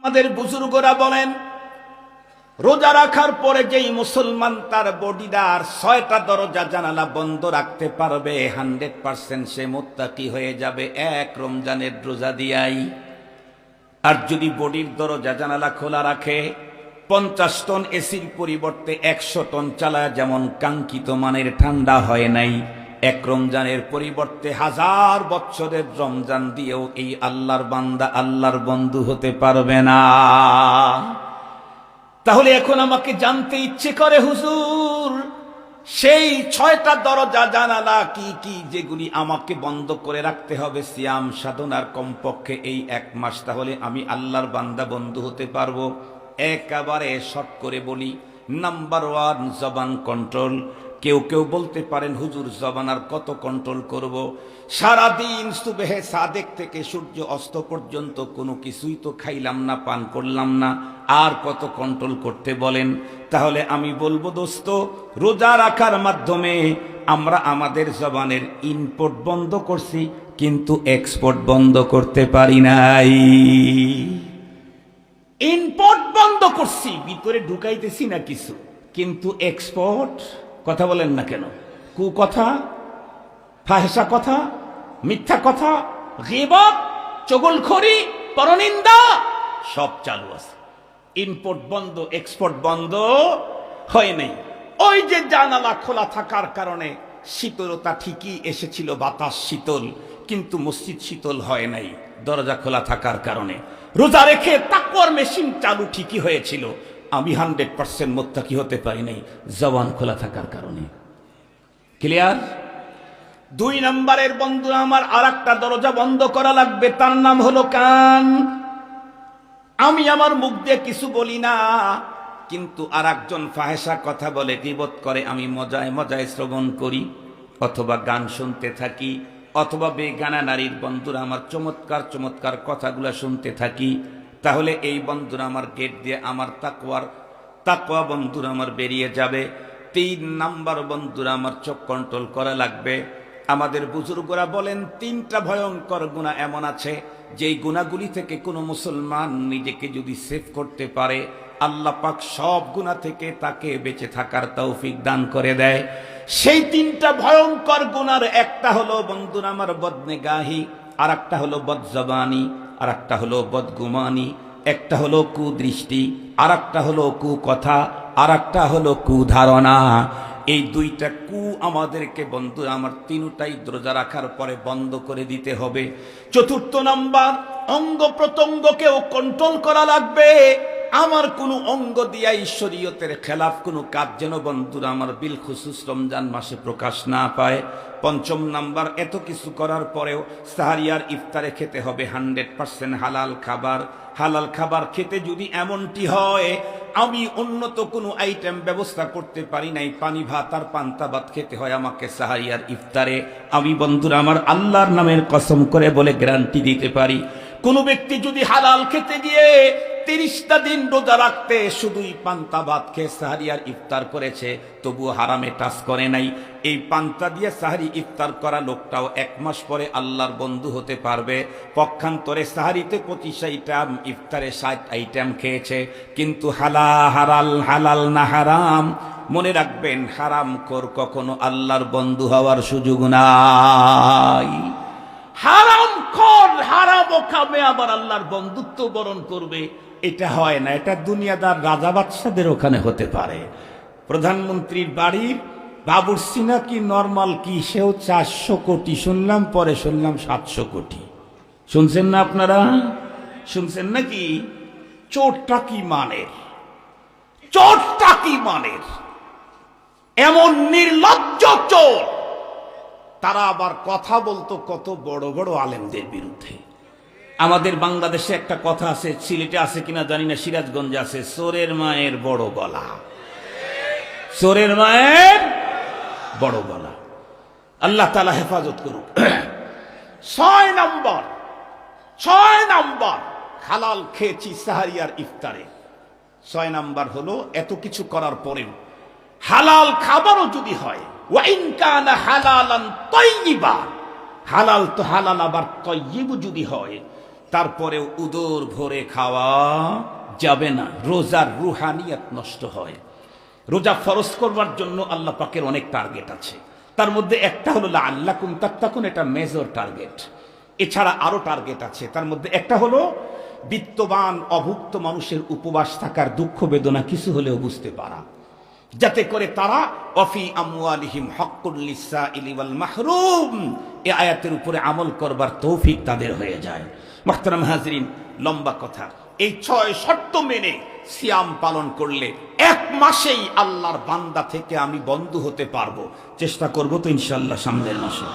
আমাদের বুজুর্গরা বলেন, রোজা রাখার পরে যেই মুসলমান তার বডিদার 6টা দরজা জানালা বন্ধ রাখতে পারবে 100% সে মুত্তাকি হয়ে যাবে এক রমজানের রোজা দিয়াই। আর যদি বডির দরজা জানালা খোলা রাখে 50 টন এসির পরিবর্তে 100 টন চালায় যেমন কাঙ্ক্ষিত মানের ঠান্ডা হয় নাই, এক রমজানের পরিবর্তে 1000 বছরের রমজান দিয়েও এই আল্লাহর বান্দা আল্লাহর বন্ধু হতে পারবে না। তাহলে এখন আমাকে জানতে ইচ্ছে করে, হুজুর সেই 6টা দরজা জানালা কি কি যেগুলি আমাকে বন্ধ করে রাখতে হবে সিয়াম সাধনার কমপক্ষে এই 1 মাস, তাহলে আমি আল্লাহর বান্দা বন্ধু হতে পারবো? একেবারে শর্ট করে বলি, নাম্বার 1 জবান কন্ট্রোল। কেউ কেউ বলতে পারেন, হুজুর জবান আর কত কন্ট্রোল করব? সারাদিন সুবহে সাদেক থেকে সূর্য অস্ত পর্যন্ত কোনো কিছুই তো খাইলাম না, পান করলাম না, আর কত কন্ট্রোল করতে বলেন? তাহলে আমি বলবো, দোস্ত, রোজা রাখার মাধ্যমে আমরা আমাদের জবানের ইনপুট বন্ধ করছি, কিন্তু এক্সপোর্ট বন্ধ করতে পারি নাই। ইনপুট বন্ধ করছি, ভিতরে ঢুকাইতেছি না কিছু, কিন্তু এক্সপোর্ট, কথা বলেন না কেন? কুকথা, ফাহেসা কথা, মিথ্যা কথা, গীবত, চগলখড়ি, পরনিন্দা সব চালু আছে। ইনপুট বন্ধ, এক্সপোর্ট বন্ধ হয় নাই। ওই যে জানালা খোলা থাকার কারণে শীতলতা ঠিকই এসেছিল, বাতাস শীতল, কিন্তু মসজিদ শীতল হয় নাই দরজা খোলা থাকার কারণে। রোজা রেখে তাকওয়ার মেশিন চালু ঠিকই হয়েছিল, আমি 100% মুত্তাকি হতে পারি নাই জবান খোলা থাকার কারণে। ক্লিয়ার? 2 নম্বরের বন্ধুরা আমার, আরেকটা দরজা বন্ধ করা লাগবে, তার নাম হলো কান। আমি আমার মুখ দিয়ে কিছু বলি না, কিন্তু আরেকজন ফাহেসা কথা বলে, গীবত করে, আমি মজায় মজায় শ্রবণ করি, অথবা গান শুনতে থাকি, অথবা বেগানা নারীর বন্ধুরা আমার চমৎকার চমৎকার কথাগুলো শুনতে থাকি। তাহলে এই বন্ধুরা আমার গেট দিয়ে আমার তাকওয়া বন্ধুরা আমার বেরিয়ে যাবে। 3 নাম্বার বন্ধুরা আমার চোখ কন্ট্রোল করা লাগবে। আমাদের বুজুর্গরা বলেন, 3টা ভয়ঙ্কর গুনাহ এমন আছে যেই গুনাহগুলি থেকে কোনো মুসলমান নিজেকে যদি সেভ করতে পারে, আল্লাহ পাক সব গুনাহ থেকে তাকে বেঁচে থাকার তৌফিক দান করে দেয়। সেই 3টা ভয়ঙ্কর গুনার একটা হলো বন্ধুরা আমার বদনেগাহি, আর একটা হলো বদজবানি, আর একটা হলো বদগুমানি, একটা হলো কুদৃষ্টি, আর একটা হলো কুকথা, আর একটা হলো কুধারণা। এই 2টা কু আমাদেরকে বন্ধুরা আমার 3টাই রোজা রাখার পরে বন্ধ করে দিতে হবে। 4 নাম্বার, অঙ্গ প্রত্যঙ্গকেও কন্ট্রোল করা লাগবে। আমার কোনো অঙ্গ দিয়া শরীয়তের খেলাফ কোনো কাজ যেন বন্ধুরা আমার বিল খুসুস রমজান মাসে প্রকাশ না পায়। 5 নাম্বার, এত কিছু করার পরেও সাহারি আর ইফতারে খেতে হবে 100% হালাল খাবার। হালাল খাবার খেতে যদি এমনটি হয় আমি উন্নত কোনো আইটেম ব্যবস্থা করতে পারি নাই, পানি ভাত আর পান্তা ভাত খেতে হয় আমাকে সাহারি আর ইফতারে, আমি বন্ধুরা আমার আল্লাহর নামের কসম করে বলে গ্যারান্টি দিতে পারি, কোন ব্যক্তি যদি হালাল খেতে গিয়ে 30টা দিন রোজা রাখতে শুধুই পান্তা ভাত খেয়ে সাহারি আর ইফতার করেছে, তবুও হারামে টাচ করে নাই, এই পান্তা দিয়ে সাহারি ইফতার করা লোকটাও 1 মাস পরে আল্লাহর বন্ধু হতে পারবে। পক্ষান্তরে সাহারিতে 25 আইটেম, ইফতারে 60 আইটেম খেয়েছে, কিন্তু হালাল না হারাম। মনে রাখবেন, হারাম খোর কখনো আল্লাহর বন্ধু হওয়ার সুযোগ নাই। হারাম খোর হারাম খাবে আবার আল্লাহর বন্ধুত্ব বরণ করবে, এটা হয় না। এটা দুনিয়াদার রাজা বাদশাদের ওখানে হতে পারে। প্রধানমন্ত্রীর বাড়ির বাবুর্চি নাকি নরমাল কি, সেও 400 কোটি শুনলাম, পরে শুনলাম 700 কোটি। শুনছেন না আপনারা? শুনছেন নাকি? চোরটা কি মানের, চোরটা কি মানের, এমন নির্লজ্জ চোর। তারা আবার কথা বলতো কত বড় বড় আলেমদের বিরুদ্ধে। আমাদের বাংলাদেশে একটা কথা আছে, সিলেটে আছে কিনা জানি না, সিরাজগঞ্জে আছে, চোরের মায়ের বড় গলা। চোরের মায়ের বড় গলা, আল্লাহ তাআলা হেফাজত করুক। 6 নাম্বার, হালাল খেয়েছি সাহারি আর ইফতারে। 6 নাম্বার হলো, এত কিছু করার পরেও হালাল খাবারও যদি হয়, ওয়াইন কানা হালালান তাইয়্যিবা, হালাল তো হালাল আবার তাইয়্যিব যদি হয়, তারপরেও উদর ভরে খাওয়া যাবে না, রোজার রুহানিয়াত নষ্ট হয়। রোজা ফরজ করবার জন্য আল্লাহ পাকের অনেক টার্গেট আছে, তার মধ্যে একটা হলো লাআল্লাকুম তাত্তাকুন, এটা মেজর টার্গেট। এছাড়া আরো টার্গেট আছে, তার মধ্যে একটা হলো বিত্তবান অভুক্ত মানুষের উপবাস থাকার দুঃখ বেদনা কিছু হলেও বুঝতে পারা, যাতে করে তারা অফি আমওয়ালিহিম হাক্কুল লিসাইলি ওয়াল মাহরুম, এই আয়াতের উপরে আমল করবার তৌফিক তাদের হয়ে যায়। মুহতারাম হাজরিন, লম্বা কথা, এই 6 শর্ত মেনে সিয়াম পালন করলে 1 মাসেই আল্লাহর বান্দা থেকে আমি বন্ধু হতে পারবো। চেষ্টা করবো তো ইনশাআল্লাহ সামনের মাসে।